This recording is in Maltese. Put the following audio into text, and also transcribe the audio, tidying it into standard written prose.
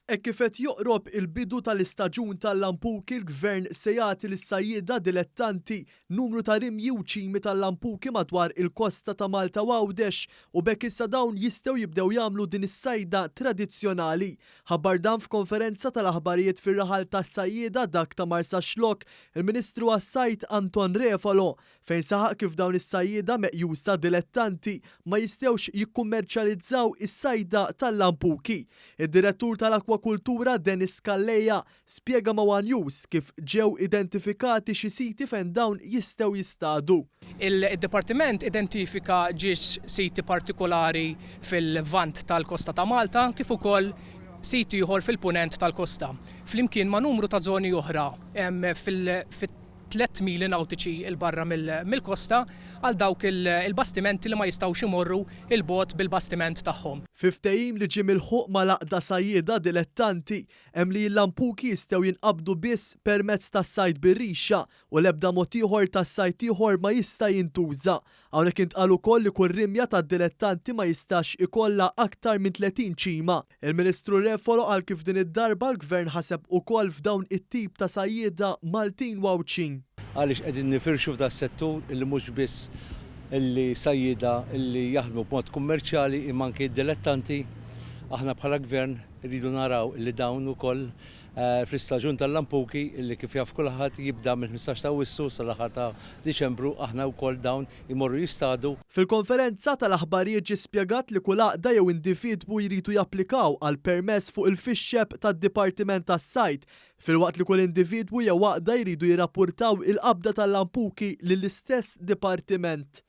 Kif qed joqrob il-bidu tal-istaġun tal-lampuki, il-Gvern se jagħti lis-sajjieda dilettanti numru ta' rimji u ċimi tal-lampuki madwar il-kosta ta' Malta u Għawdex u bekk issa dawn jistgħu jibdew jagħmlu din is-sajda tradizzjonali. Ħabbar dan f'konferenza tal-aħbarijiet fir-raħal tas-sajjieda dak ta' Marsa Xlok, il-Ministru għas-Sajd Anton Refalo, fejn saħaq kif dawn is-sajjieda meqjusa dilettanti ma jistgħux jikkummerċjalizzaw is-sajda tal-lampuki. Id-Direttur tal-Akwakultura Dennis Kalleja spjega ma' One News kif ġew identifikati xi siti fejn dawn jistgħu jistadu. Il-Dipartiment identifika ġiex siti partikolari fil-vant tal-Kosta ta' Malta kif ukoll siti ieħor fil-punent tal-Kosta. Flimkien ma' numru ta' żoni oħra fit-3 mili nautiċi il-barra mill-kosta għal dawk il-bastimenti li ma jistgħux imorru il-bot bil-bastiment tagħhom. Fiftehim li ġie milħuq ma' laqda sajjieda dilettanti hemm li l-lampuki jistgħu jinqabdu biss permezz tas-sajd bir-rixa u l-ebda mod ieħor tas-sajd ieħor ma jista' jintuża. Hawnhekk intqal ukoll li kull rimja tad-dilettanti ma jistax ikollha aktar minn 30 ċima. Il-Ministru Refolo qal kif din id-darba l-Gvern ħaseb ukoll f'dawn it-tip ta' sajjieda Maltin u Għawdxin. Għaliex qegħdin nifirxu f'da settur illi mhux biss illi sajjieda illi jaħdmu b'mod kummerċjali imma anke dilettanti. Aħna bħala Gvern rridu naraw illi dawn ukoll fl-istaġun tal-lampuki illi kif jaf kulħadd jibda mill-15 ta' Awwissu sal-aħħar ta' Diċembru aħna wkoll dawn imorru jistadu. Fil-konferenza tal-aħbarijiet ġie spjegat li kull għaqda jew individwu jridu japplikaw għal permess fuq il-fixxeb tad-Dipartiment tas-Sajd, filwaqt li kull individwu jew għaqda jridu jirrappurtaw il-qabda tal-lampuki lill-istess dipartiment.